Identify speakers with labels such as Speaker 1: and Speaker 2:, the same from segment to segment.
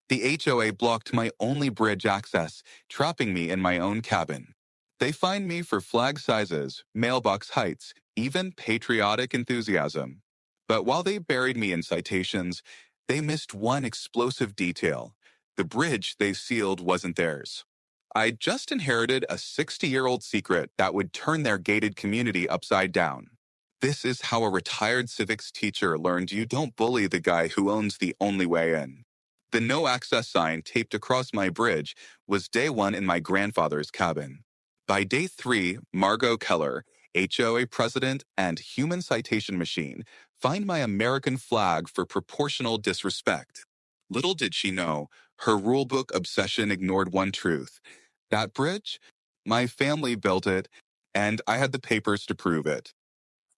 Speaker 1: The HOA blocked my only bridge access, trapping me in my own cabin. They fined me for flag sizes, mailbox heights, even patriotic enthusiasm. But while they buried me in citations, they missed one explosive detail. The bridge they sealed wasn't theirs. I just inherited a 60-year-old secret that would turn their gated community upside down. This is how a retired civics teacher learned you don't bully the guy who owns the only way in. The no access sign taped across my bridge was day one in my grandfather's cabin. By day three, Margot Keller, HOA president and human citation machine, fined my American flag for proportional disrespect. Little did she know, her rulebook obsession ignored one truth. That bridge? My family built it, and I had the papers to prove it.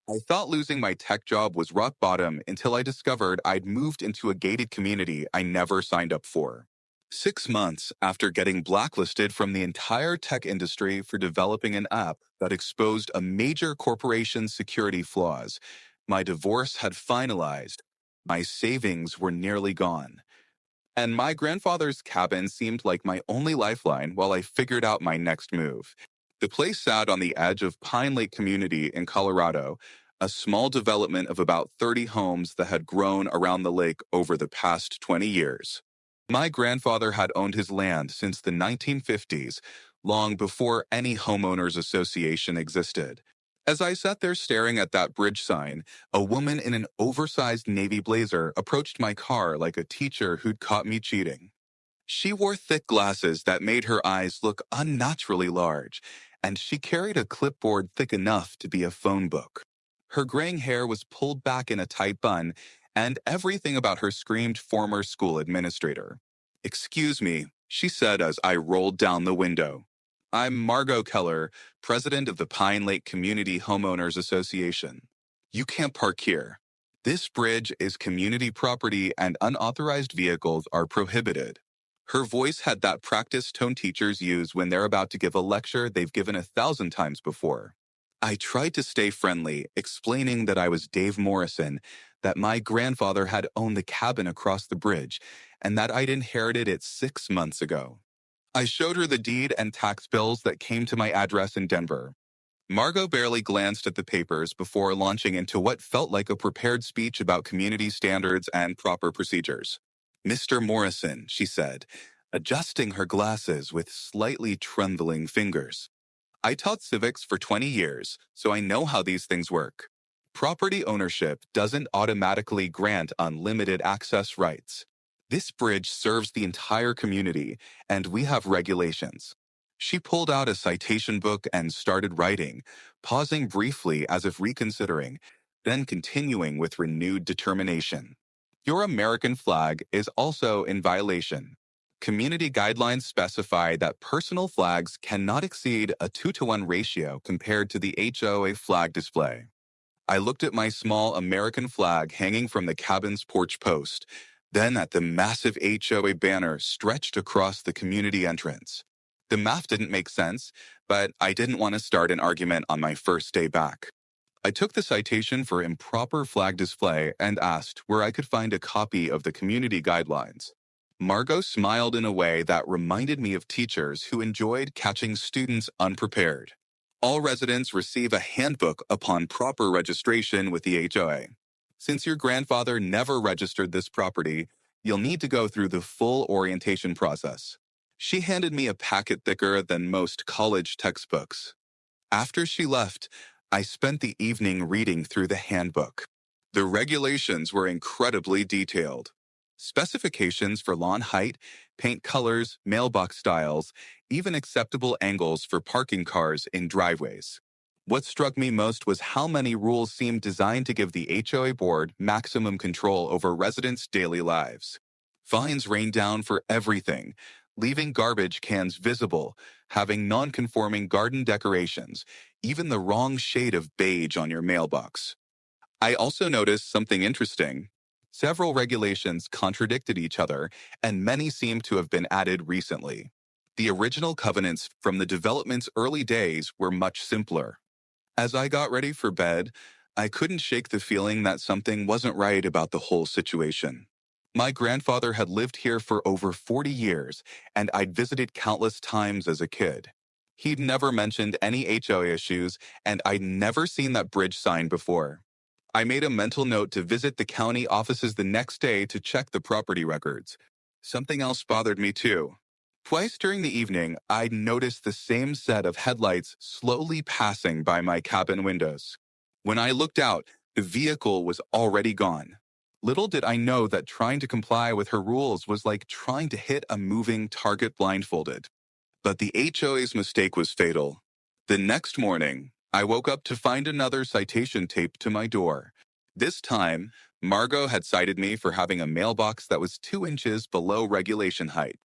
Speaker 1: I thought losing my tech job was rock bottom until I discovered I'd moved into a gated community I never signed up for. 6 months after getting blacklisted from the entire tech industry for developing an app that exposed a major corporation's security flaws, my divorce had finalized. My savings were nearly gone. And my grandfather's cabin seemed like my only lifeline while I figured out my next move. The place sat on the edge of Pine Lake Community in Colorado, a small development of about 30 homes that had grown around the lake over the past 20 years. My grandfather had owned his land since the 1950s, long before any homeowners association existed. As I sat there staring at that bridge sign, a woman in an oversized navy blazer approached my car like a teacher who'd caught me cheating. She wore thick glasses that made her eyes look unnaturally large, and she carried a clipboard thick enough to be a phone book. Her graying hair was pulled back in a tight bun, and everything about her screamed former school administrator. "Excuse me," she said as I rolled down the window. "I'm Margot Keller, president of the Pine Lake Community Homeowners Association. You can't park here. This bridge is community property and unauthorized vehicles are prohibited." Her voice had that practice tone teachers use when they're about to give a lecture they've given 1,000 times before. I tried to stay friendly, explaining that I was Dave Morrison, that my grandfather had owned the cabin across the bridge, and that I'd inherited it 6 months ago. I showed her the deed and tax bills that came to my address in Denver. Margot barely glanced at the papers before launching into what felt like a prepared speech about community standards and proper procedures. "Mr. Morrison," she said, adjusting her glasses with slightly trembling fingers. "I taught civics for 20 years, so I know how these things work. Property ownership doesn't automatically grant unlimited access rights. This bridge serves the entire community, and we have regulations." She pulled out a citation book and started writing, pausing briefly as if reconsidering, then continuing with renewed determination. "Your American flag is also in violation. Community guidelines specify that personal flags cannot exceed a 2-to-1 ratio compared to the HOA flag display." I looked at my small American flag hanging from the cabin's porch post, then at the massive HOA banner stretched across the community entrance. The math didn't make sense, but I didn't want to start an argument on my first day back. I took the citation for improper flag display and asked where I could find a copy of the community guidelines. Margot smiled in a way that reminded me of teachers who enjoyed catching students unprepared. "All residents receive a handbook upon proper registration with the HOA. Since your grandfather never registered this property, you'll need to go through the full orientation process." She handed me a packet thicker than most college textbooks. After she left, I spent the evening reading through the handbook. The regulations were incredibly detailed. Specifications for lawn height, paint colors, mailbox styles, even acceptable angles for parking cars in driveways. What struck me most was how many rules seemed designed to give the HOA board maximum control over residents' daily lives. Fines rained down for everything, leaving garbage cans visible, having non-conforming garden decorations, even the wrong shade of beige on your mailbox. I also noticed something interesting. Several regulations contradicted each other, and many seem to have been added recently. The original covenants from the development's early days were much simpler. As I got ready for bed, I couldn't shake the feeling that something wasn't right about the whole situation. My grandfather had lived here for over 40 years, and I'd visited countless times as a kid. He'd never mentioned any HOA issues, and I'd never seen that bridge sign before. I made a mental note to visit the county offices the next day to check the property records. Something else bothered me too. Twice during the evening, I'd noticed the same set of headlights slowly passing by my cabin windows. When I looked out, the vehicle was already gone. Little did I know that trying to comply with her rules was like trying to hit a moving target blindfolded. But the HOA's mistake was fatal. The next morning, I woke up to find another citation taped to my door. This time, Margot had cited me for having a mailbox that was 2 inches below regulation height.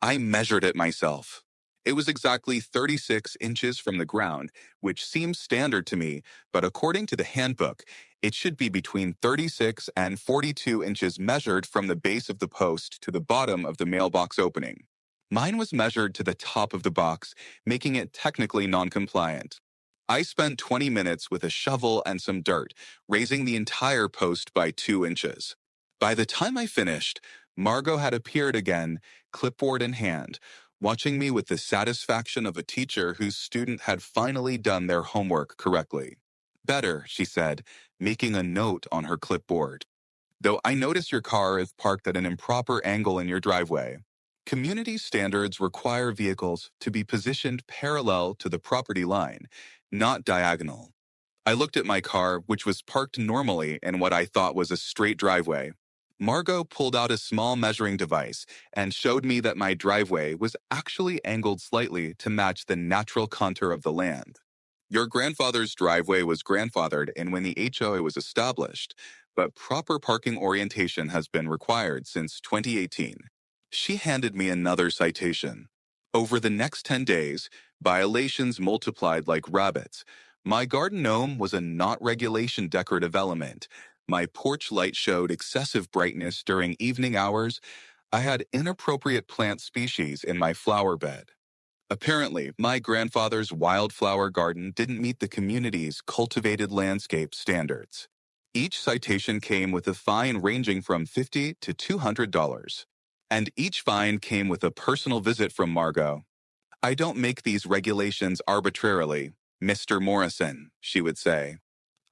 Speaker 1: I measured it myself. It was exactly 36 inches from the ground, which seems standard to me, but according to the handbook, it should be between 36 and 42 inches measured from the base of the post to the bottom of the mailbox opening. Mine was measured to the top of the box, making it technically non-compliant. I spent 20 minutes with a shovel and some dirt, raising the entire post by 2 inches. By the time I finished, Margot had appeared again, clipboard in hand, watching me with the satisfaction of a teacher whose student had finally done their homework correctly. Better, she said, making a note on her clipboard. Though I notice your car is parked at an improper angle in your driveway. Community standards require vehicles to be positioned parallel to the property line, not diagonal. I looked at my car, which was parked normally in what I thought was a straight driveway. Margot pulled out a small measuring device and showed me that my driveway was actually angled slightly to match the natural contour of the land. Your grandfather's driveway was grandfathered in when the HOA was established, but proper parking orientation has been required since 2018. She handed me another citation. Over the next 10 days, violations multiplied like rabbits. My garden gnome was a not regulation decorative element. My porch light showed excessive brightness during evening hours. I had inappropriate plant species in my flower bed. Apparently, my grandfather's wildflower garden didn't meet the community's cultivated landscape standards. Each citation came with a fine ranging from $50 to $200. And each fine came with a personal visit from Margot. I don't make these regulations arbitrarily, Mr. Morrison, she would say.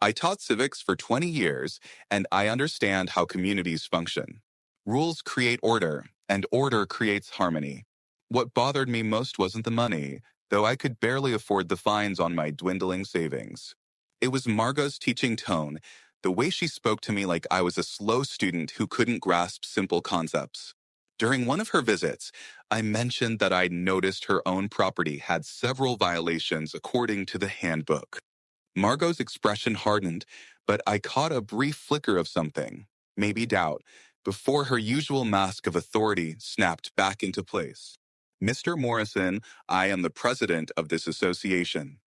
Speaker 1: I taught civics for 20 years, and I understand how communities function. Rules create order, and order creates harmony. What bothered me most wasn't the money, though I could barely afford the fines on my dwindling savings. It was Margot's teaching tone, the way she spoke to me like I was a slow student who couldn't grasp simple concepts. During one of her visits, I mentioned that I'd noticed her own property had several violations according to the handbook. Margot's expression hardened, but I caught a brief flicker of something, maybe doubt, before her usual mask of authority snapped back into place. Mr. Morrison, I am the president of this association.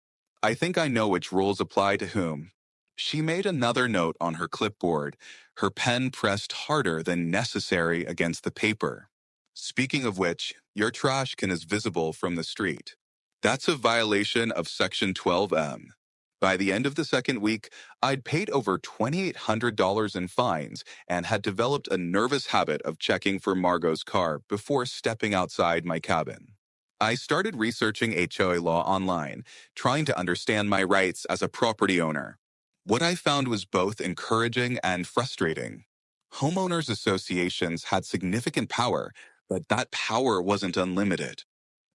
Speaker 1: I think I know which rules apply to whom. She made another note on her clipboard, her pen pressed harder than necessary against the paper. Speaking of which, your trash can is visible from the street. That's a violation of Section 12M. By the end of the second week, I'd paid over $2,800 in fines and had developed a nervous habit of checking for Margot's car before stepping outside my cabin. I started researching HOA law online, trying to understand my rights as a property owner. What I found was both encouraging and frustrating. Homeowners associations had significant power, but that power wasn't unlimited.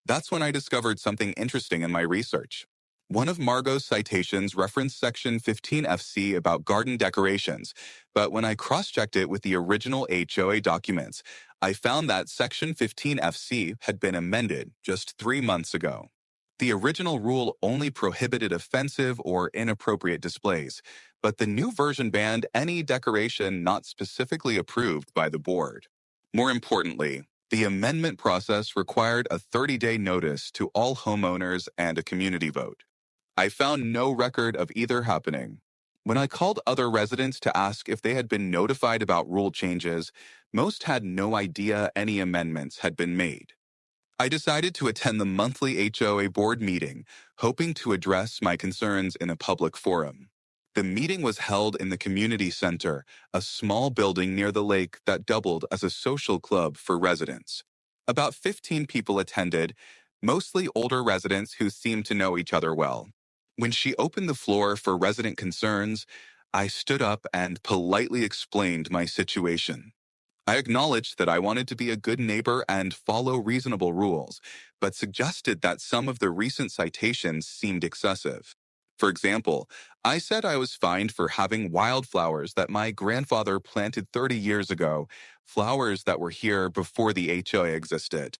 Speaker 1: That's when I discovered something interesting in my research. One of Margot's citations referenced Section 15 FC about garden decorations, but when I cross-checked it with the original HOA documents, I found that Section 15 FC had been amended just 3 months ago. The original rule only prohibited offensive or inappropriate displays, but the new version banned any decoration not specifically approved by the board. More importantly, the amendment process required a 30-day notice to all homeowners and a community vote. I found no record of either happening. When I called other residents to ask if they had been notified about rule changes, most had no idea any amendments had been made. I decided to attend the monthly HOA board meeting, hoping to address my concerns in a public forum. The meeting was held in the community center, a small building near the lake that doubled as a social club for residents. About 15 people attended, mostly older residents who seemed to know each other well. When she opened the floor for resident concerns, I stood up and politely explained my situation. I acknowledged that I wanted to be a good neighbor and follow reasonable rules, but suggested that some of the recent citations seemed excessive. For example, I said I was fined for having wildflowers that my grandfather planted 30 years ago, flowers that were here before the HOA existed.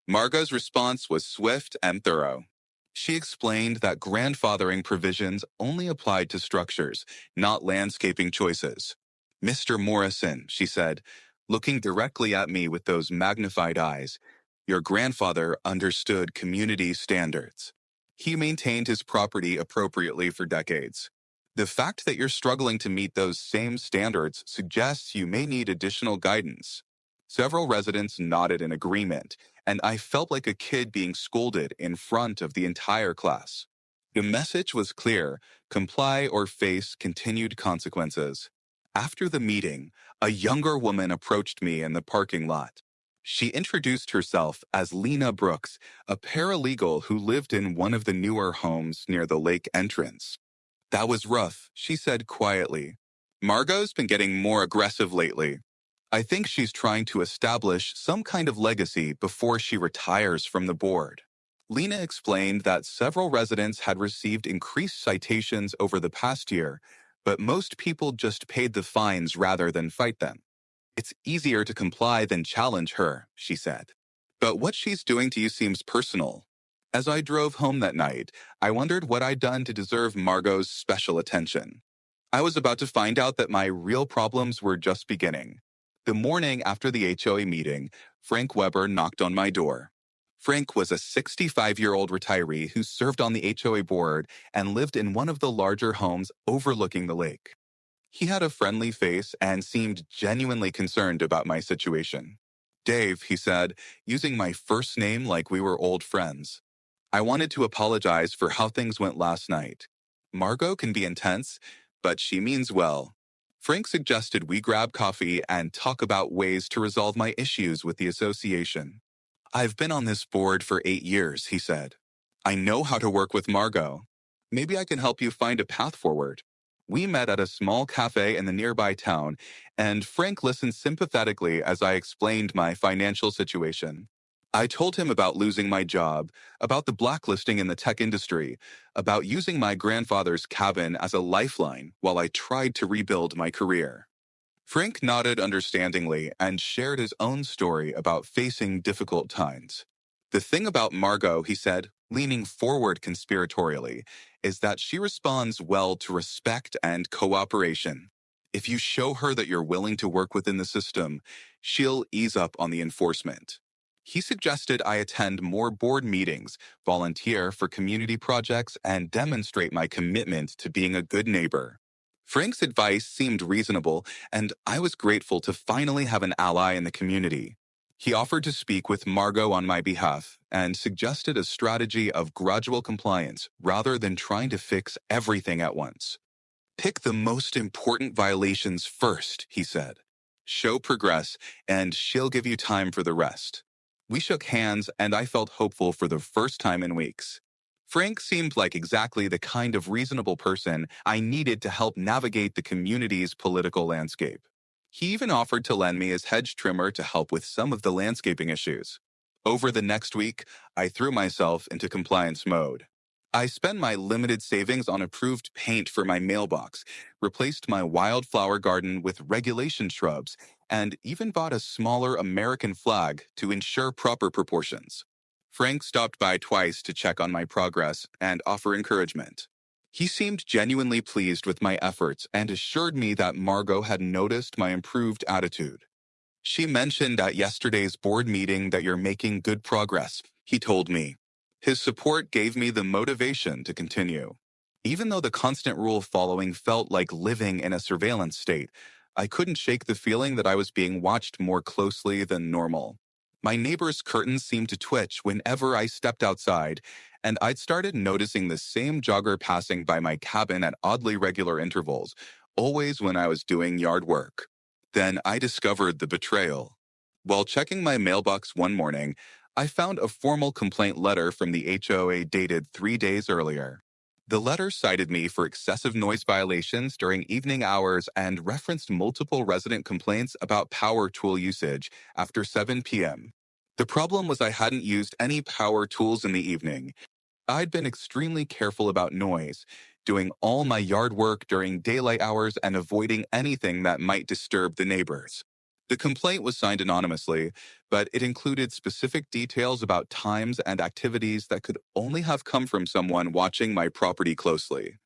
Speaker 1: Margot's response was swift and thorough. She explained that grandfathering provisions only applied to structures, not landscaping choices. Mr. Morrison, she said, looking directly at me with those magnified eyes, your grandfather understood community standards. He maintained his property appropriately for decades. The fact that you're struggling to meet those same standards suggests you may need additional guidance. Several residents nodded in agreement, and I felt like a kid being scolded in front of the entire class. The message was clear: comply or face continued consequences. After the meeting, a younger woman approached me in the parking lot. She introduced herself as Lena Brooks, a paralegal who lived in one of the newer homes near the lake entrance. That was rough, she said quietly. Margot's been getting more aggressive lately. I think she's trying to establish some kind of legacy before she retires from the board. Lena explained that several residents had received increased citations over the past year, but most people just paid the fines rather than fight them. It's easier to comply than challenge her, she said. But what she's doing to you seems personal. As I drove home that night, I wondered what I'd done to deserve Margot's special attention. I was about to find out that my real problems were just beginning. The morning after the HOA meeting, Frank Weber knocked on my door. Frank was a 65-year-old retiree who served on the HOA board and lived in one of the larger homes overlooking the lake. He had a friendly face and seemed genuinely concerned about my situation. Dave, he said, using my first name like we were old friends. I wanted to apologize for how things went last night. Margot can be intense, but she means well. Frank suggested we grab coffee and talk about ways to resolve my issues with the association. I've been on this board for 8 years, he said. I know how to work with Margot. Maybe I can help you find a path forward. We met at a small cafe in the nearby town, and Frank listened sympathetically as I explained my financial situation. I told him about losing my job, about the blacklisting in the tech industry, about using my grandfather's cabin as a lifeline while I tried to rebuild my career. Frank nodded understandingly and shared his own story about facing difficult times. The thing about Margot, he said, leaning forward conspiratorially, is that she responds well to respect and cooperation. If you show her that you're willing to work within the system, she'll ease up on the enforcement. He suggested I attend more board meetings, volunteer for community projects, and demonstrate my commitment to being a good neighbor. Frank's advice seemed reasonable, and I was grateful to finally have an ally in the community. He offered to speak with Margot on my behalf and suggested a strategy of gradual compliance rather than trying to fix everything at once. Pick the most important violations first, he said. Show progress, and she'll give you time for the rest. We shook hands, and I felt hopeful for the first time in weeks. Frank seemed like exactly the kind of reasonable person I needed to help navigate the community's political landscape. He even offered to lend me his hedge trimmer to help with some of the landscaping issues. Over the next week, I threw myself into compliance mode. I spent my limited savings on approved paint for my mailbox, replaced my wildflower garden with regulation shrubs, and even bought a smaller American flag to ensure proper proportions. Frank stopped by twice to check on my progress and offer encouragement. He seemed genuinely pleased with my efforts and assured me that Margot had noticed my improved attitude. She mentioned at yesterday's board meeting that you're making good progress, he told me. His support gave me the motivation to continue. Even though the constant rule following felt like living in a surveillance state, I couldn't shake the feeling that I was being watched more closely than normal. My neighbor's curtains seemed to twitch whenever I stepped outside, and I'd started noticing the same jogger passing by my cabin at oddly regular intervals, always when I was doing yard work. Then I discovered the betrayal. While checking my mailbox one morning, I found a formal complaint letter from the HOA dated 3 days earlier. The letter cited me for excessive noise violations during evening hours and referenced multiple resident complaints about power tool usage after 7 p.m. The problem was I hadn't used any power tools in the evening. I'd been extremely careful about noise, doing all my yard work during daylight hours and avoiding anything that might disturb the neighbors. The complaint was signed anonymously, but it included specific details about times and activities that could only have come from someone watching my property closely.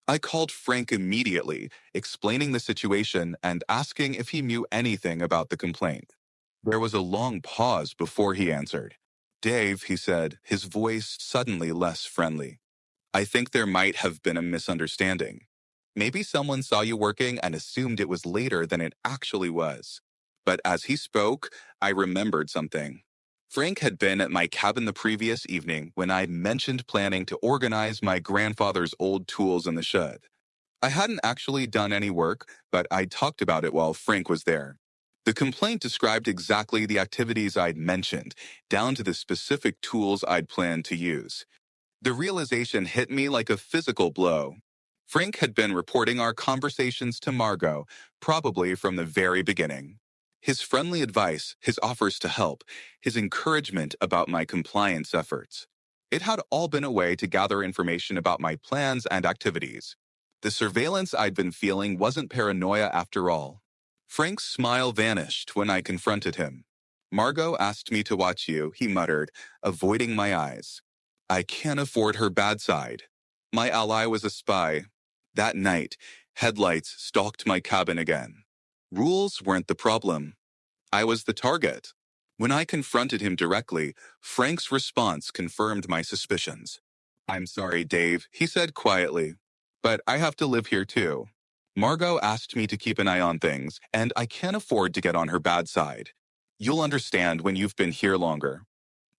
Speaker 1: I called Frank immediately, explaining the situation and asking if he knew anything about the complaint. There was a long pause before he answered. Dave, he said, his voice suddenly less friendly. I think there might have been a misunderstanding. Maybe someone saw you working and assumed it was later than it actually was. But as he spoke, I remembered something. Frank had been at my cabin the previous evening when I mentioned planning to organize my grandfather's old tools in the shed. I hadn't actually done any work, but I talked about it while Frank was there. The complaint described exactly the activities I'd mentioned, down to the specific tools I'd planned to use. The realization hit me like a physical blow. Frank had been reporting our conversations to Margot, probably from the very beginning. His friendly advice, his offers to help, his encouragement about my compliance efforts. It had all been a way to gather information about my plans and activities. The surveillance I'd been feeling wasn't paranoia after all. Frank's smile vanished when I confronted him. Margot asked me to watch you, he muttered, avoiding my eyes. I can't afford her bad side. My ally was a spy. That night, headlights stalked my cabin again. Rules weren't the problem. I was the target. When I confronted him directly, Frank's response confirmed my suspicions. I'm sorry, Dave, he said quietly. But I have to live here too. Margot asked me to keep an eye on things, and I can't afford to get on her bad side. You'll understand when you've been here longer.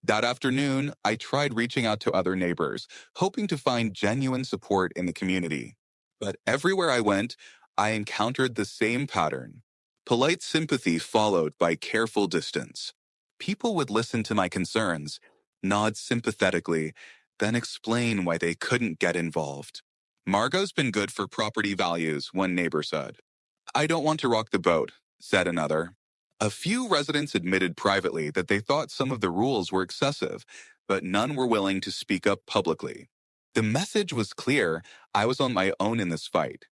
Speaker 1: That afternoon, I tried reaching out to other neighbors, hoping to find genuine support in the community. But everywhere I went, I encountered the same pattern. Polite sympathy followed by careful distance. People would listen to my concerns, nod sympathetically, then explain why they couldn't get involved. Margot's been good for property values, one neighbor said. I don't want to rock the boat, said another. A few residents admitted privately that they thought some of the rules were excessive, but none were willing to speak up publicly. The message was clear. I was on my own in this fight.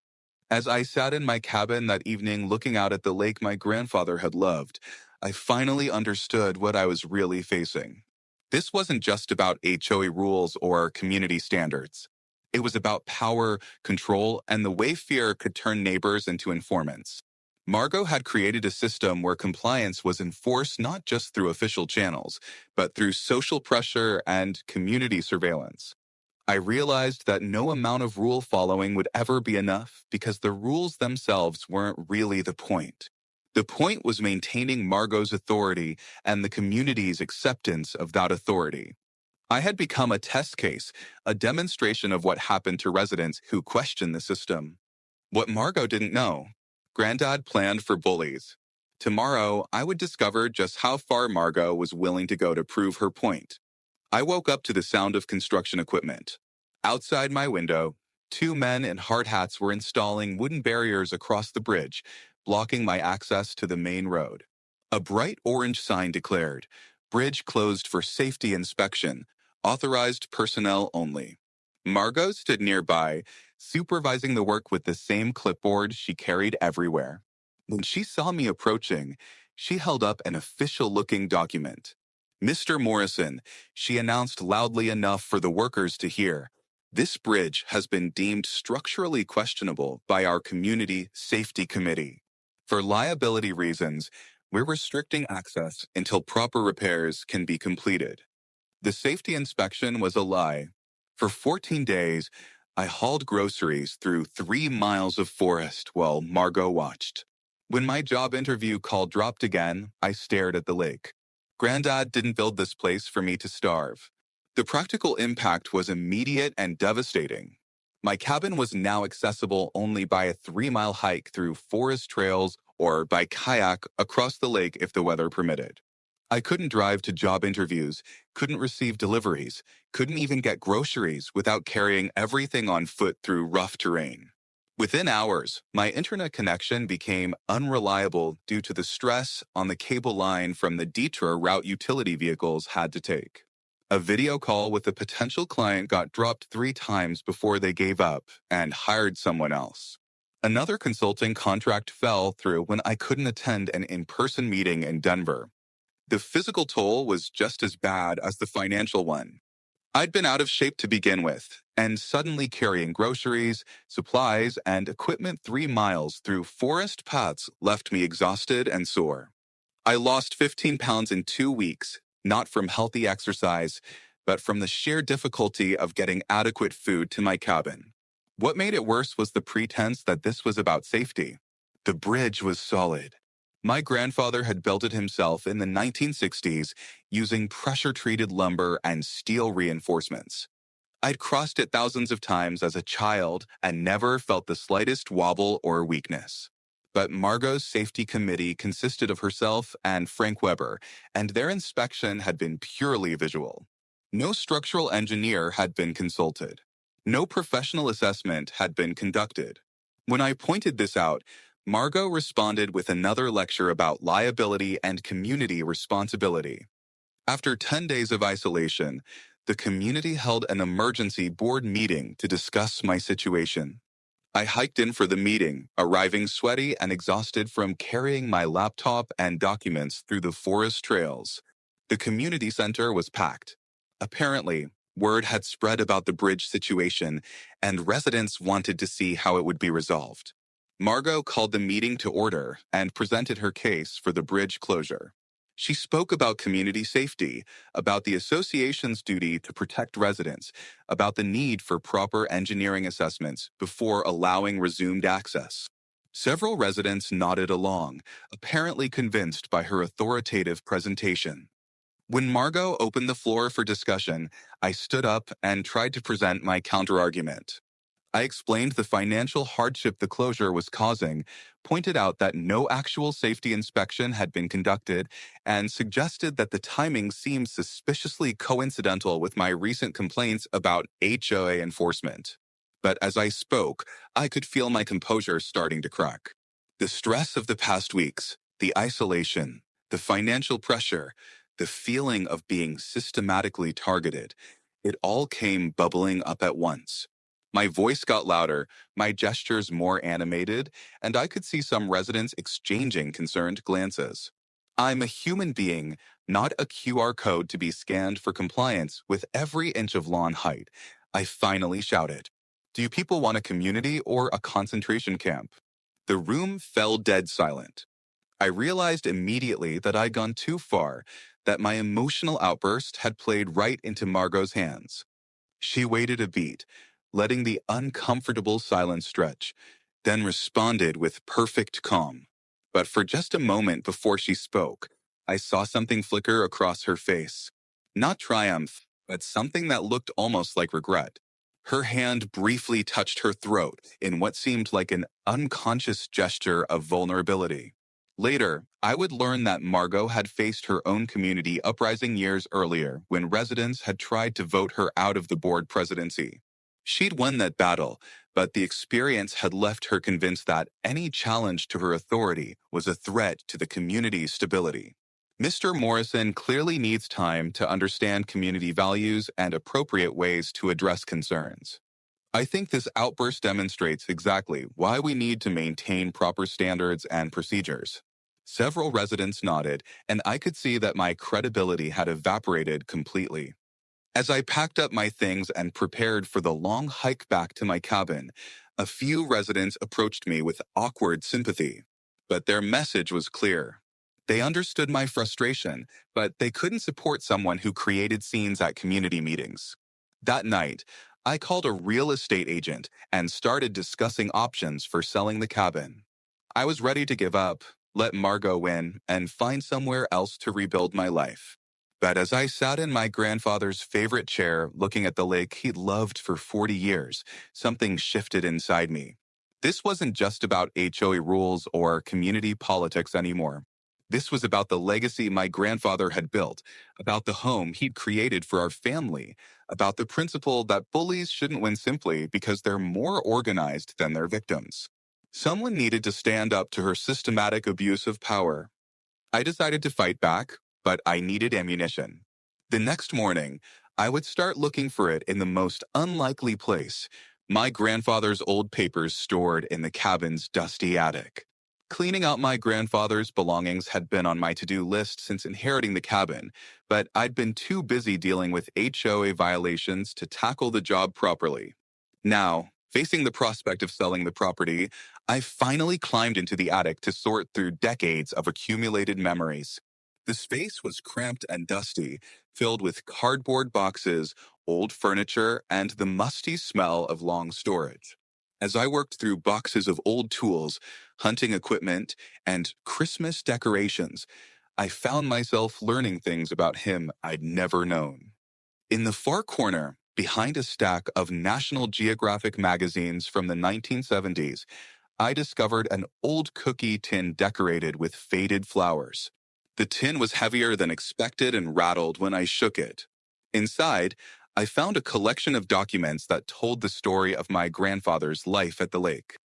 Speaker 1: As I sat in my cabin that evening looking out at the lake my grandfather had loved, I finally understood what I was really facing. This wasn't just about HOA rules or community standards. It was about power, control, and the way fear could turn neighbors into informants. Margot had created a system where compliance was enforced not just through official channels, but through social pressure and community surveillance. I realized that no amount of rule following would ever be enough because the rules themselves weren't really the point. The point was maintaining Margot's authority and the community's acceptance of that authority. I had become a test case, a demonstration of what happened to residents who questioned the system. What Margot didn't know, Granddad planned for bullies. Tomorrow, I would discover just how far Margot was willing to go to prove her point. I woke up to the sound of construction equipment. Outside my window, two men in hard hats were installing wooden barriers across the bridge, blocking my access to the main road. A bright orange sign declared, "Bridge closed for safety inspection, authorized personnel only." Margot stood nearby, supervising the work with the same clipboard she carried everywhere. When she saw me approaching, she held up an official-looking document. "Mr. Morrison," she announced loudly enough for the workers to hear, "this bridge has been deemed structurally questionable by our Community Safety Committee. For liability reasons, we're restricting access until proper repairs can be completed." The safety inspection was a lie. For 14 days, I hauled groceries through 3 miles of forest while Margot watched. When my job interview call dropped again, I stared at the lake. Granddad didn't build this place for me to starve. The practical impact was immediate and devastating. My cabin was now accessible only by a 3-mile hike through forest trails or by kayak across the lake if the weather permitted. I couldn't drive to job interviews, couldn't receive deliveries, couldn't even get groceries without carrying everything on foot through rough terrain. Within hours, my internet connection became unreliable due to the stress on the cable line from the detour route utility vehicles had to take. A video call with a potential client got dropped 3 times before they gave up and hired someone else. Another consulting contract fell through when I couldn't attend an in-person meeting in Denver. The physical toll was just as bad as the financial one. I'd been out of shape to begin with, and suddenly carrying groceries, supplies, and equipment 3 miles through forest paths left me exhausted and sore. I lost 15 pounds in 2 weeks, not from healthy exercise, but from the sheer difficulty of getting adequate food to my cabin. What made it worse was the pretense that this was about safety. The bridge was solid. My grandfather had built it himself in the 1960s using pressure-treated lumber and steel reinforcements. I'd crossed it thousands of times as a child and never felt the slightest wobble or weakness. But Margot's safety committee consisted of herself and Frank Weber, and their inspection had been purely visual. No structural engineer had been consulted. No professional assessment had been conducted. When I pointed this out, Margot responded with another lecture about liability and community responsibility. After 10 days of isolation, the community held an emergency board meeting to discuss my situation. I hiked in for the meeting, arriving sweaty and exhausted from carrying my laptop and documents through the forest trails. The community center was packed. Apparently, word had spread about the bridge situation, and residents wanted to see how it would be resolved. Margot called the meeting to order and presented her case for the bridge closure. She spoke about community safety, about the association's duty to protect residents, about the need for proper engineering assessments before allowing resumed access. Several residents nodded along, apparently convinced by her authoritative presentation. When Margot opened the floor for discussion, I stood up and tried to present my counterargument. I explained the financial hardship the closure was causing, pointed out that no actual safety inspection had been conducted, and suggested that the timing seemed suspiciously coincidental with my recent complaints about HOA enforcement. But as I spoke, I could feel my composure starting to crack. The stress of the past weeks, the isolation, the financial pressure, the feeling of being systematically targeted, it all came bubbling up at once. My voice got louder, my gestures more animated, and I could see some residents exchanging concerned glances. I'm a human being, not a QR code to be scanned for compliance with every inch of lawn height. I finally shouted. Do you people want a community or a concentration camp? The room fell dead silent. I realized immediately that I'd gone too far, that my emotional outburst had played right into Margot's hands. She waited a beat, letting the uncomfortable silence stretch, then responded with perfect calm. But for just a moment before she spoke, I saw something flicker across her face. Not triumph, but something that looked almost like regret. Her hand briefly touched her throat in what seemed like an unconscious gesture of vulnerability. Later, I would learn that Margot had faced her own community uprising years earlier when residents had tried to vote her out of the board presidency. She'd won that battle, but the experience had left her convinced that any challenge to her authority was a threat to the community's stability. Mr. Morrison clearly needs time to understand community values and appropriate ways to address concerns. I think this outburst demonstrates exactly why we need to maintain proper standards and procedures. Several residents nodded, and I could see that my credibility had evaporated completely. As I packed up my things and prepared for the long hike back to my cabin, a few residents approached me with awkward sympathy. But their message was clear. They understood my frustration, but they couldn't support someone who created scenes at community meetings. That night, I called a real estate agent and started discussing options for selling the cabin. I was ready to give up, let Margot win, and find somewhere else to rebuild my life. But as I sat in my grandfather's favorite chair looking at the lake he'd loved for 40 years, something shifted inside me. This wasn't just about HOA rules or community politics anymore. This was about the legacy my grandfather had built, about the home he'd created for our family, about the principle that bullies shouldn't win simply because they're more organized than their victims. Someone needed to stand up to her systematic abuse of power. I decided to fight back, but I needed ammunition. The next morning, I would start looking for it in the most unlikely place, my grandfather's old papers stored in the cabin's dusty attic. Cleaning out my grandfather's belongings had been on my to-do list since inheriting the cabin, but I'd been too busy dealing with HOA violations to tackle the job properly. Now, facing the prospect of selling the property, I finally climbed into the attic to sort through decades of accumulated memories. The space was cramped and dusty, filled with cardboard boxes, old furniture, and the musty smell of long storage. As I worked through boxes of old tools, hunting equipment, and Christmas decorations, I found myself learning things about him I'd never known. In the far corner, behind a stack of National Geographic magazines from the 1970s, I discovered an old cookie tin decorated with faded flowers. The tin was heavier than expected and rattled when I shook it. Inside, I found a collection of documents that told the story of my grandfather's life at the lake.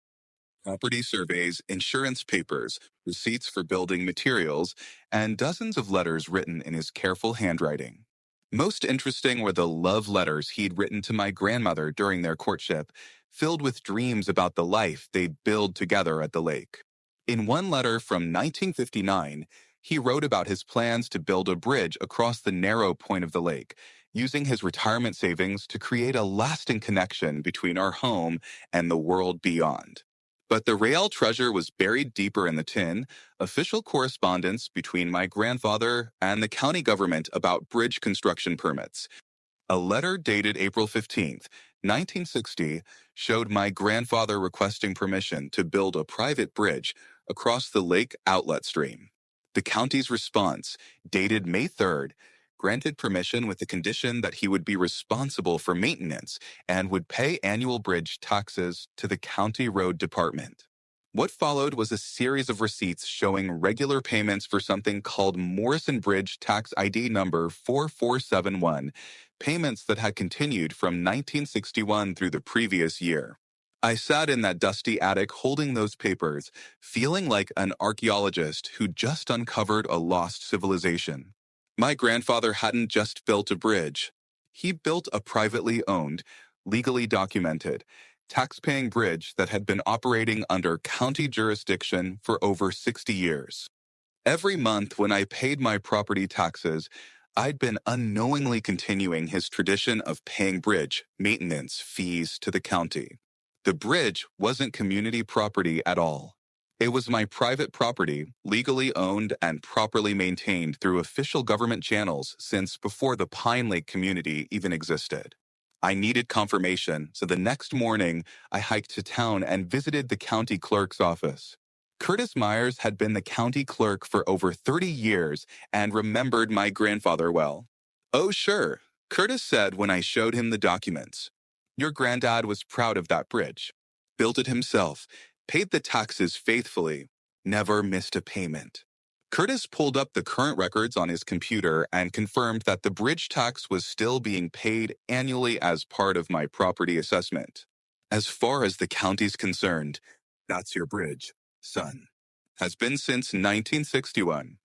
Speaker 1: Property surveys, insurance papers, receipts for building materials, and dozens of letters written in his careful handwriting. Most interesting were the love letters he'd written to my grandmother during their courtship, filled with dreams about the life they'd build together at the lake. In one letter from 1959, he wrote about his plans to build a bridge across the narrow point of the lake, using his retirement savings to create a lasting connection between our home and the world beyond. But the real treasure was buried deeper in the tin, official correspondence between my grandfather and the county government about bridge construction permits. A letter dated April 15th, 1960, showed my grandfather requesting permission to build a private bridge across the lake outlet stream. The county's response, dated May 3rd, granted permission with the condition that he would be responsible for maintenance and would pay annual bridge taxes to the county road department. What followed was a series of receipts showing regular payments for something called Morrison Bridge Tax ID number 4471, payments that had continued from 1961 through the previous year. I sat in that dusty attic holding those papers, feeling like an archaeologist who just uncovered a lost civilization. My grandfather hadn't just built a bridge. He built a privately owned, legally documented, tax-paying bridge that had been operating under county jurisdiction for over 60 years. Every month when I paid my property taxes, I'd been unknowingly continuing his tradition of paying bridge maintenance fees to the county. The bridge wasn't community property at all. It was my private property, legally owned and properly maintained through official government channels since before the Pine Lake community even existed. I needed confirmation, so the next morning I hiked to town and visited the county clerk's office. Curtis Myers had been the county clerk for over 30 years and remembered my grandfather well. "Oh, sure," Curtis said when I showed him the documents. "Your granddad was proud of that bridge. Built it himself, paid the taxes faithfully, never missed a payment." Curtis pulled up the current records on his computer and confirmed that the bridge tax was still being paid annually as part of my property assessment. "As far as the county's concerned, that's your bridge, son. Has been since 1961.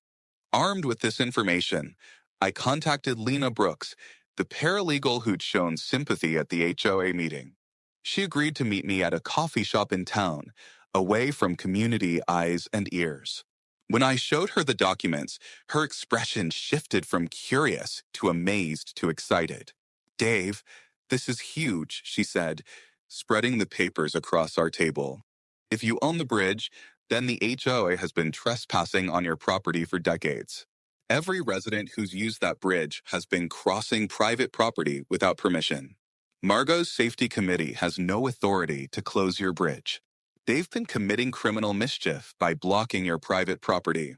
Speaker 1: Armed with this information, I contacted Lena Brooks, the paralegal who'd shown sympathy at the HOA meeting. She agreed to meet me at a coffee shop in town, away from community eyes and ears. When I showed her the documents, her expression shifted from curious to amazed to excited. "Dave, this is huge," she said, spreading the papers across our table. "If you own the bridge, then the HOA has been trespassing on your property for decades. Every resident who's used that bridge has been crossing private property without permission. Margot's safety committee has no authority to close your bridge. They've been committing criminal mischief by blocking your private property.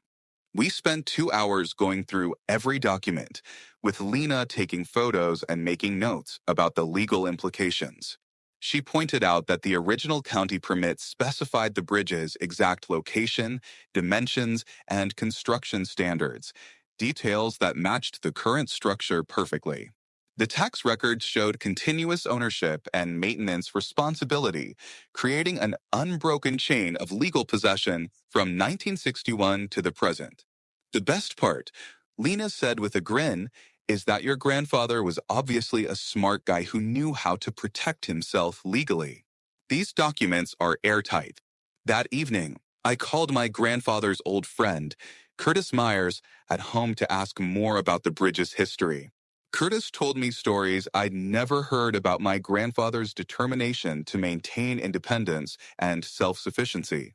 Speaker 1: We spent 2 hours going through every document, with Lena taking photos and making notes about the legal implications. She pointed out that the original county permit specified the bridge's exact location, dimensions, and construction standards, details that matched the current structure perfectly. The tax records showed continuous ownership and maintenance responsibility, creating an unbroken chain of legal possession from 1961 to the present. The best part, Lena said with a grin, is that your grandfather was obviously a smart guy who knew how to protect himself legally. These documents are airtight. That evening, I called my grandfather's old friend, Curtis Myers, at home to ask more about the bridge's history. Curtis told me stories I'd never heard about my grandfather's determination to maintain independence and self-sufficiency.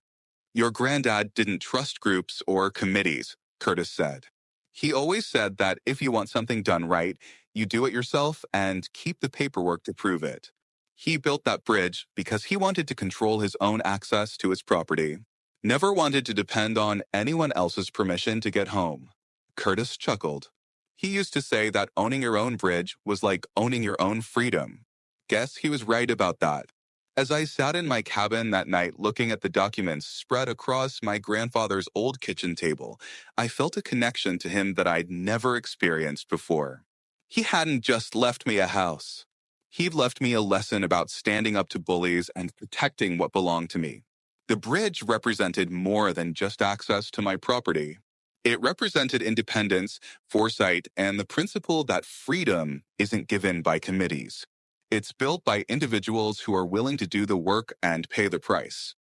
Speaker 1: Your granddad didn't trust groups or committees, Curtis said. He always said that if you want something done right, you do it yourself and keep the paperwork to prove it. He built that bridge because he wanted to control his own access to his property. Never wanted to depend on anyone else's permission to get home. Curtis chuckled. He used to say that owning your own bridge was like owning your own freedom. Guess he was right about that. As I sat in my cabin that night looking at the documents spread across my grandfather's old kitchen table, I felt a connection to him that I'd never experienced before. He hadn't just left me a house. He'd left me a lesson about standing up to bullies and protecting what belonged to me. The bridge represented more than just access to my property. It represented independence, foresight, and the principle that freedom isn't given by committees. It's built by individuals who are willing to do the work and pay the price.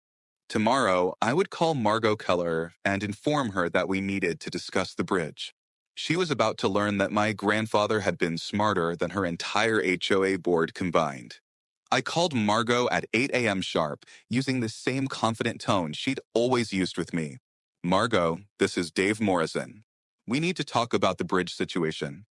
Speaker 1: Tomorrow, I would call Margot Keller and inform her that we needed to discuss the bridge. She was about to learn that my grandfather had been smarter than her entire HOA board combined. I called Margot at 8 a.m. sharp, using the same confident tone she'd always used with me. Margot, this is Dave Morrison. We need to talk about the bridge situation.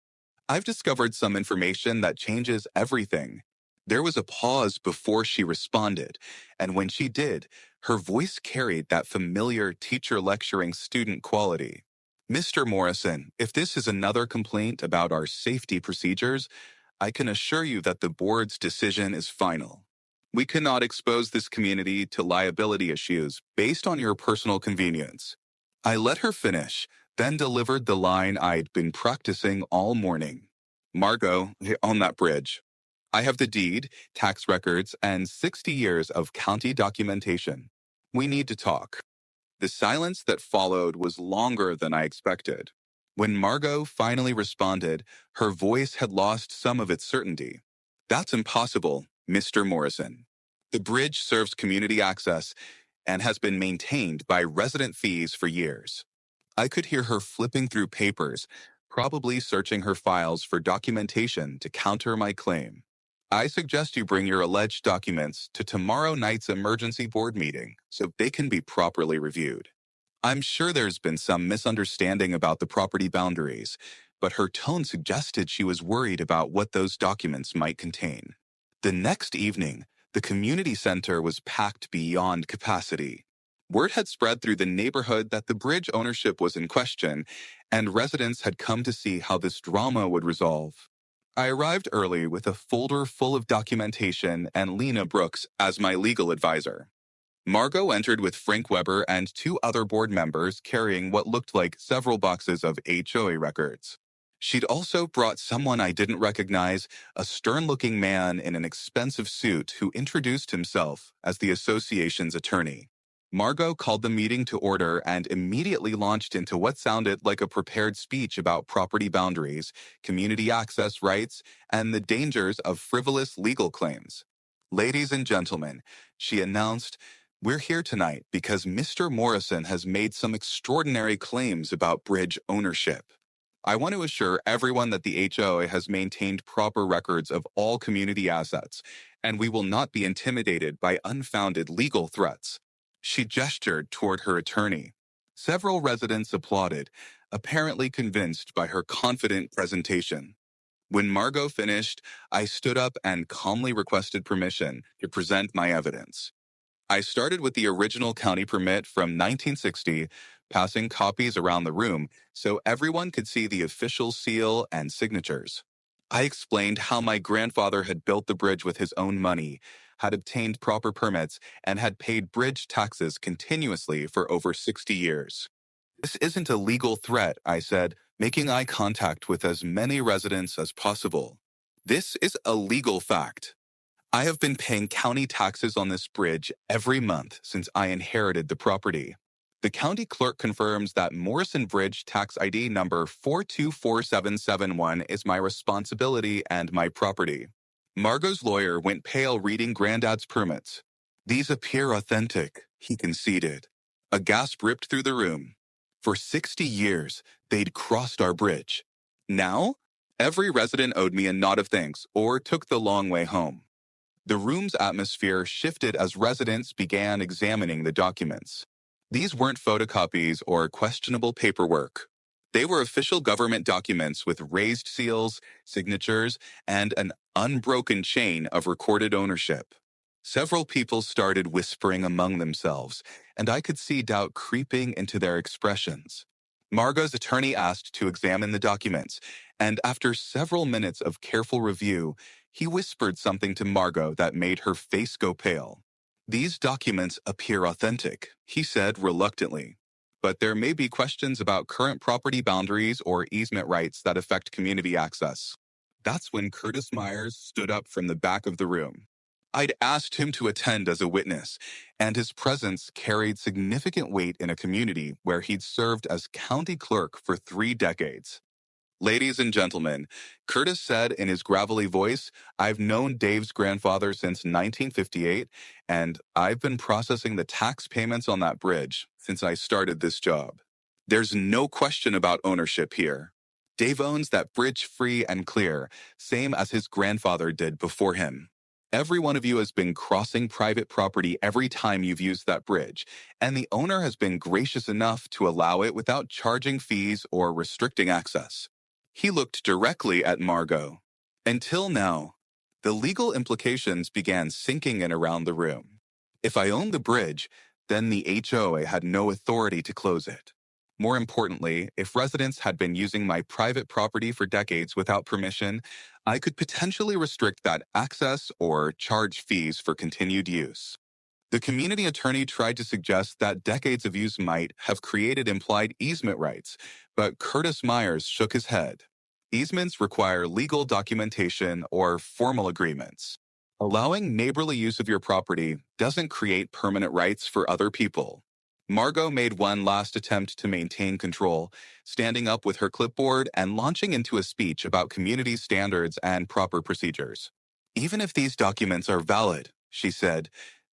Speaker 1: I've discovered some information that changes everything. There was a pause before she responded, and when she did, her voice carried that familiar teacher lecturing student quality. Mr. Morrison, if this is another complaint about our safety procedures, I can assure you that the board's decision is final. We cannot expose this community to liability issues based on your personal convenience. I let her finish, then delivered the line I'd been practicing all morning. Margot, on that bridge. I have the deed, tax records, and 60 years of county documentation. We need to talk. The silence that followed was longer than I expected. When Margot finally responded, her voice had lost some of its certainty. That's impossible, Mr. Morrison. The bridge serves community access and has been maintained by resident fees for years. I could hear her flipping through papers, probably searching her files for documentation to counter my claim. I suggest you bring your alleged documents to tomorrow night's emergency board meeting so they can be properly reviewed. I'm sure there's been some misunderstanding about the property boundaries, but her tone suggested she was worried about what those documents might contain. The next evening, the community center was packed beyond capacity. Word had spread through the neighborhood that the bridge ownership was in question, and residents had come to see how this drama would resolve. I arrived early with a folder full of documentation and Lena Brooks as my legal advisor. Margot entered with Frank Weber and two other board members carrying what looked like several boxes of HOA records. She'd also brought someone I didn't recognize, a stern-looking man in an expensive suit who introduced himself as the association's attorney. Margot called the meeting to order and immediately launched into what sounded like a prepared speech about property boundaries, community access rights, and the dangers of frivolous legal claims. Ladies and gentlemen, she announced, we're here tonight because Mr. Morrison has made some extraordinary claims about bridge ownership. I want to assure everyone that the HOA has maintained proper records of all community assets, and we will not be intimidated by unfounded legal threats. She gestured toward her attorney. Several residents applauded, apparently convinced by her confident presentation. When Margot finished, I stood up and calmly requested permission to present my evidence. I started with the original county permit from 1960, passing copies around the room so everyone could see the official seal and signatures. I explained how my grandfather had built the bridge with his own money, had obtained proper permits, and had paid bridge taxes continuously for over 60 years. This isn't a legal threat, I said, making eye contact with as many residents as possible. This is a legal fact. I have been paying county taxes on this bridge every month since I inherited the property. The county clerk confirms that Morrison Bridge tax ID number 424771 is my responsibility and my property. Margot's lawyer went pale reading Granddad's permits. These appear authentic, he conceded. A gasp ripped through the room. For 60 years, they'd crossed our bridge. Now, every resident owed me a nod of thanks or took the long way home. The room's atmosphere shifted as residents began examining the documents. These weren't photocopies or questionable paperwork. They were official government documents with raised seals, signatures, and an unbroken chain of recorded ownership. Several people started whispering among themselves, and I could see doubt creeping into their expressions. Margot's attorney asked to examine the documents, and after several minutes of careful review, he whispered something to Margot that made her face go pale. These documents appear authentic, he said reluctantly. But there may be questions about current property boundaries or easement rights that affect community access. That's when Curtis Myers stood up from the back of the room. I'd asked him to attend as a witness, and his presence carried significant weight in a community where he'd served as county clerk for 3 decades. Ladies and gentlemen, Curtis said in his gravelly voice, I've known Dave's grandfather since 1958, and I've been processing the tax payments on that bridge since I started this job. There's no question about ownership here. Dave owns that bridge free and clear, same as his grandfather did before him. Every one of you has been crossing private property every time you've used that bridge, and the owner has been gracious enough to allow it without charging fees or restricting access. He looked directly at Margot. Until now, the legal implications began sinking in around the room. If I owned the bridge, then the HOA had no authority to close it. More importantly, if residents had been using my private property for decades without permission, I could potentially restrict that access or charge fees for continued use. The community attorney tried to suggest that decades of use might have created implied easement rights, but Curtis Myers shook his head. Easements require legal documentation or formal agreements. Allowing neighborly use of your property doesn't create permanent rights for other people. Margot made one last attempt to maintain control, standing up with her clipboard and launching into a speech about community standards and proper procedures. Even if these documents are valid, she said,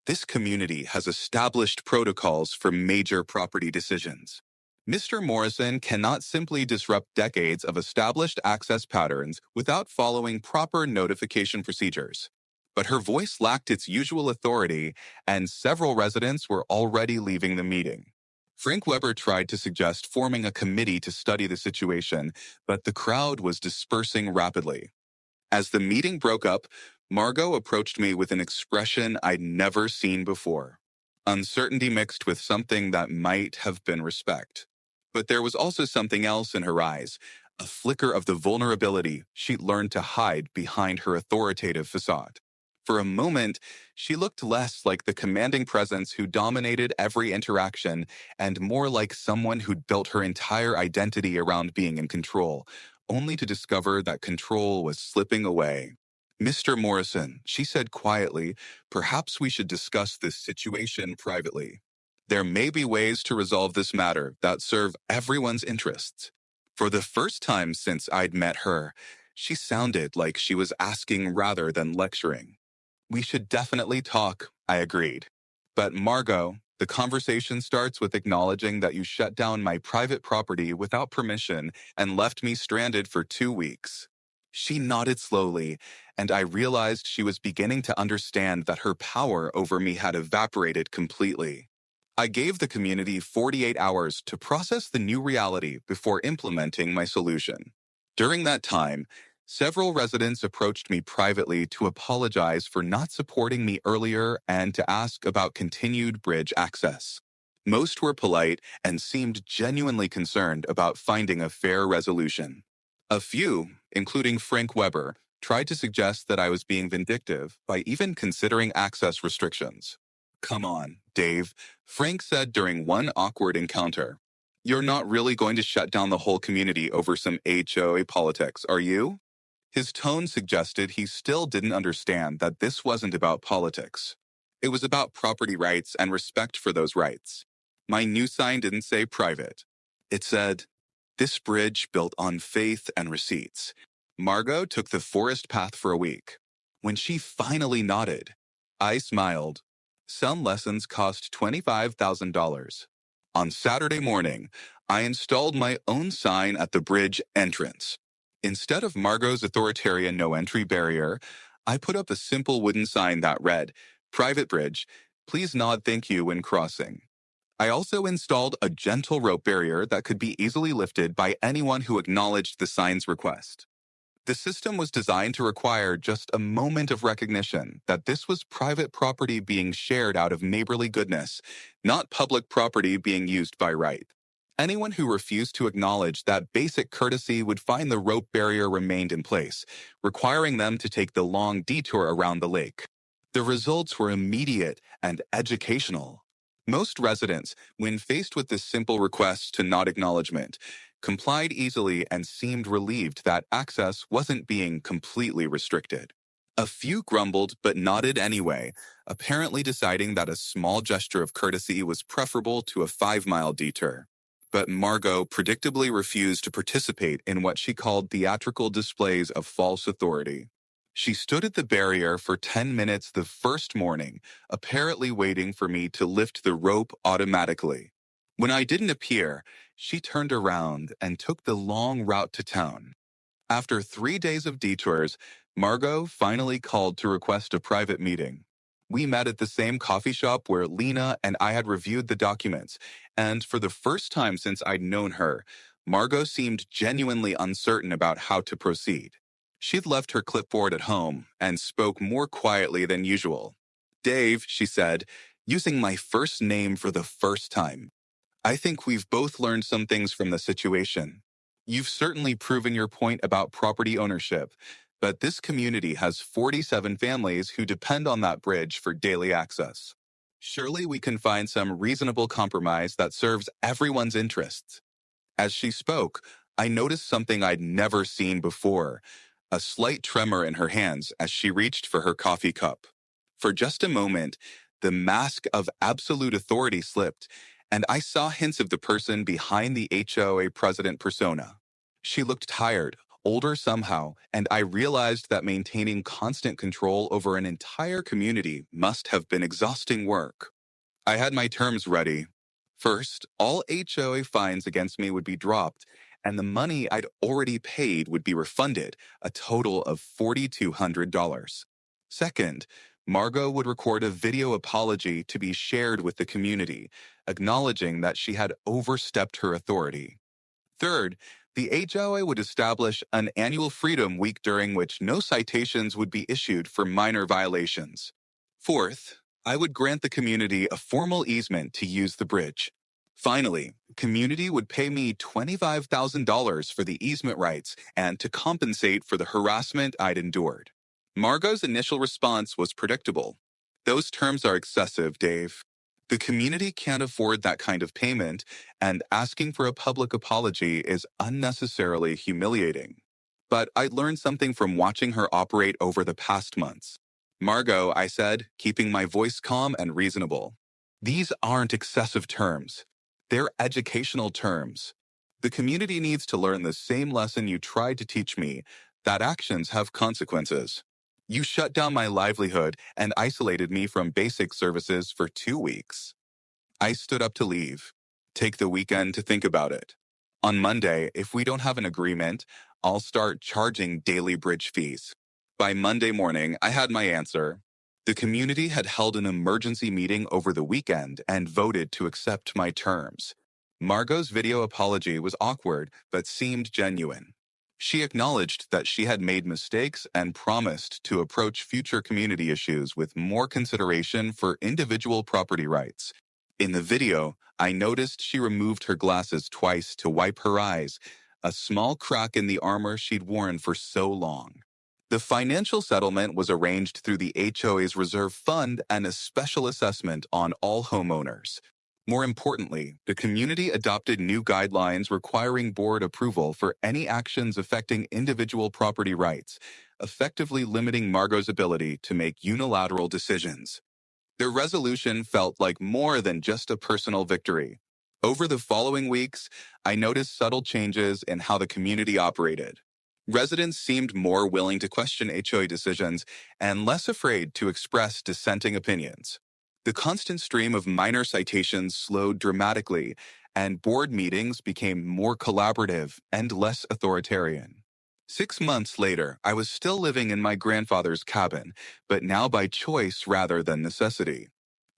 Speaker 1: this community has established protocols for major property decisions. Mr. Morrison cannot simply disrupt decades of established access patterns without following proper notification procedures. But her voice lacked its usual authority, and several residents were already leaving the meeting. Frank Weber tried to suggest forming a committee to study the situation, but the crowd was dispersing rapidly. As the meeting broke up, Margot approached me with an expression I'd never seen before. Uncertainty mixed with something that might have been respect. But there was also something else in her eyes, a flicker of the vulnerability she'd learned to hide behind her authoritative facade. For a moment, she looked less like the commanding presence who dominated every interaction and more like someone who'd built her entire identity around being in control, only to discover that control was slipping away. Mr. Morrison, she said quietly, perhaps we should discuss this situation privately. There may be ways to resolve this matter that serve everyone's interests. For the first time since I'd met her, she sounded like she was asking rather than lecturing. We should definitely talk, I agreed. But Margot, the conversation starts with acknowledging that you shut down my private property without permission and left me stranded for 2 weeks. She nodded slowly, and I realized she was beginning to understand that her power over me had evaporated completely. I gave the community 48 hours to process the new reality before implementing my solution. During that time, several residents approached me privately to apologize for not supporting me earlier and to ask about continued bridge access. Most were polite and seemed genuinely concerned about finding a fair resolution. A few, including Frank Weber, tried to suggest that I was being vindictive by even considering access restrictions. "Come on, Dave," Frank said during one awkward encounter. "You're not really going to shut down the whole community over some HOA politics, are you?" His tone suggested he still didn't understand that this wasn't about politics. It was about property rights and respect for those rights. My new sign didn't say private. It said, "This bridge built on faith and receipts." Margot took the forest path for a week. When she finally nodded, I smiled. Some lessons cost $25,000. On Saturday morning, I installed my own sign at the bridge entrance. Instead of Margot's authoritarian no entry barrier, I put up a simple wooden sign that read, "Private bridge, please nod thank you when crossing." I also installed a gentle rope barrier that could be easily lifted by anyone who acknowledged the sign's request. The system was designed to require just a moment of recognition that this was private property being shared out of neighborly goodness, not public property being used by right. Anyone who refused to acknowledge that basic courtesy would find the rope barrier remained in place, requiring them to take the long detour around the lake. The results were immediate and educational. Most residents, when faced with this simple request to nod acknowledgement, complied easily and seemed relieved that access wasn't being completely restricted. A few grumbled but nodded anyway, apparently deciding that a small gesture of courtesy was preferable to a 5-mile detour. But Margot predictably refused to participate in what she called theatrical displays of false authority. She stood at the barrier for 10 minutes the first morning, apparently waiting for me to lift the rope automatically. When I didn't appear, she turned around and took the long route to town. After 3 days of detours, Margot finally called to request a private meeting. We met at the same coffee shop where Lena and I had reviewed the documents, and for the first time since I'd known her, Margot seemed genuinely uncertain about how to proceed. She'd left her clipboard at home and spoke more quietly than usual. "Dave," she said, using my first name for the first time. "I think we've both learned some things from the situation. You've certainly proven your point about property ownership, but this community has 47 families who depend on that bridge for daily access. Surely we can find some reasonable compromise that serves everyone's interests." As she spoke, I noticed something I'd never seen before, a slight tremor in her hands as she reached for her coffee cup. For just a moment, the mask of absolute authority slipped, and I saw hints of the person behind the HOA president persona. She looked tired, older somehow, and I realized that maintaining constant control over an entire community must have been exhausting work. I had my terms ready. First, all HOA fines against me would be dropped, and the money I'd already paid would be refunded, a total of $4,200. Second, Margot would record a video apology to be shared with the community, acknowledging that she had overstepped her authority. Third, the HOA would establish an annual Freedom Week during which no citations would be issued for minor violations. Fourth, I would grant the community a formal easement to use the bridge. Finally, the community would pay me $25,000 for the easement rights and to compensate for the harassment I'd endured. Margot's initial response was predictable. "Those terms are excessive, Dave. The community can't afford that kind of payment, and asking for a public apology is unnecessarily humiliating." But I learned something from watching her operate over the past months. "Margot," I said, keeping my voice calm and reasonable, "these aren't excessive terms. They're educational terms. The community needs to learn the same lesson you tried to teach me, that actions have consequences. You shut down my livelihood and isolated me from basic services for 2 weeks." I stood up to leave. "Take the weekend to think about it. On Monday, if we don't have an agreement, I'll start charging daily bridge fees." By Monday morning, I had my answer. The community had held an emergency meeting over the weekend and voted to accept my terms. Margot's video apology was awkward, but seemed genuine. She acknowledged that she had made mistakes and promised to approach future community issues with more consideration for individual property rights. In the video, I noticed she removed her glasses twice to wipe her eyes, a small crack in the armor she'd worn for so long. The financial settlement was arranged through the HOA's reserve fund and a special assessment on all homeowners. More importantly, the community adopted new guidelines requiring board approval for any actions affecting individual property rights, effectively limiting Margot's ability to make unilateral decisions. The resolution felt like more than just a personal victory. Over the following weeks, I noticed subtle changes in how the community operated. Residents seemed more willing to question HOA decisions and less afraid to express dissenting opinions. The constant stream of minor citations slowed dramatically, and board meetings became more collaborative and less authoritarian. 6 months later, I was still living in my grandfather's cabin, but now by choice rather than necessity.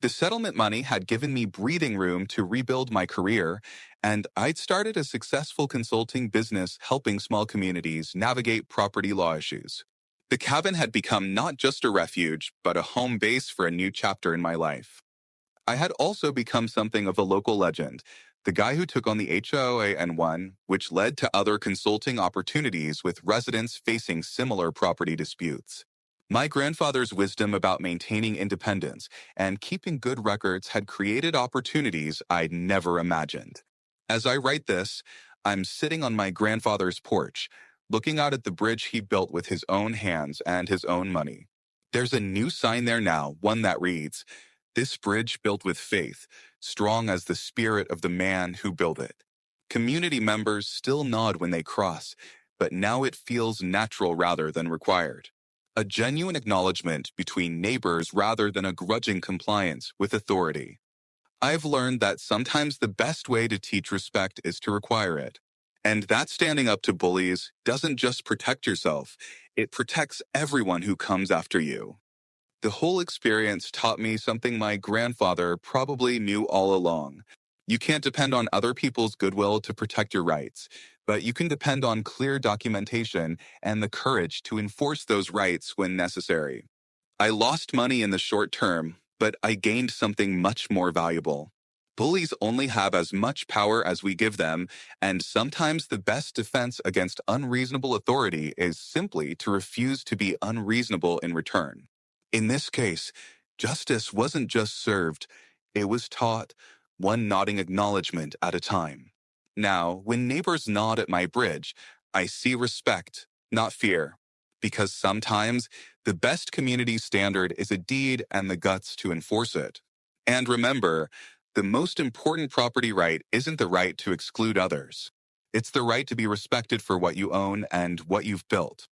Speaker 1: The settlement money had given me breathing room to rebuild my career, and I'd started a successful consulting business helping small communities navigate property law issues. The cabin had become not just a refuge, but a home base for a new chapter in my life. I had also become something of a local legend, the guy who took on the HOA and won, which led to other consulting opportunities with residents facing similar property disputes. My grandfather's wisdom about maintaining independence and keeping good records had created opportunities I'd never imagined. As I write this, I'm sitting on my grandfather's porch, looking out at the bridge he built with his own hands and his own money. There's a new sign there now, one that reads, "This bridge built with faith, strong as the spirit of the man who built it." Community members still nod when they cross, but now it feels natural rather than required. A genuine acknowledgement between neighbors rather than a grudging compliance with authority. I've learned that sometimes the best way to teach respect is to require it. And that standing up to bullies doesn't just protect yourself, it protects everyone who comes after you. The whole experience taught me something my grandfather probably knew all along. You can't depend on other people's goodwill to protect your rights, but you can depend on clear documentation and the courage to enforce those rights when necessary. I lost money in the short term, but I gained something much more valuable. Bullies only have as much power as we give them, and sometimes the best defense against unreasonable authority is simply to refuse to be unreasonable in return. In this case, justice wasn't just served, it was taught, one nodding acknowledgement at a time. Now, when neighbors nod at my bridge, I see respect, not fear, because sometimes the best community standard is a deed and the guts to enforce it. And remember, the most important property right isn't the right to exclude others. It's the right to be respected for what you own and what you've built.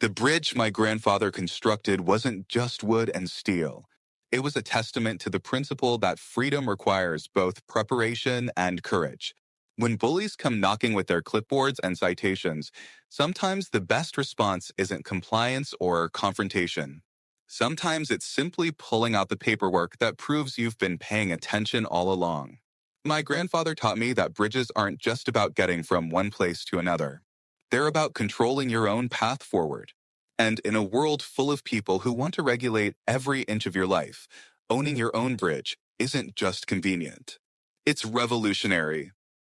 Speaker 1: The bridge my grandfather constructed wasn't just wood and steel. It was a testament to the principle that freedom requires both preparation and courage. When bullies come knocking with their clipboards and citations, sometimes the best response isn't compliance or confrontation. Sometimes it's simply pulling out the paperwork that proves you've been paying attention all along. My grandfather taught me that bridges aren't just about getting from one place to another. They're about controlling your own path forward. And in a world full of people who want to regulate every inch of your life, owning your own bridge isn't just convenient. It's revolutionary.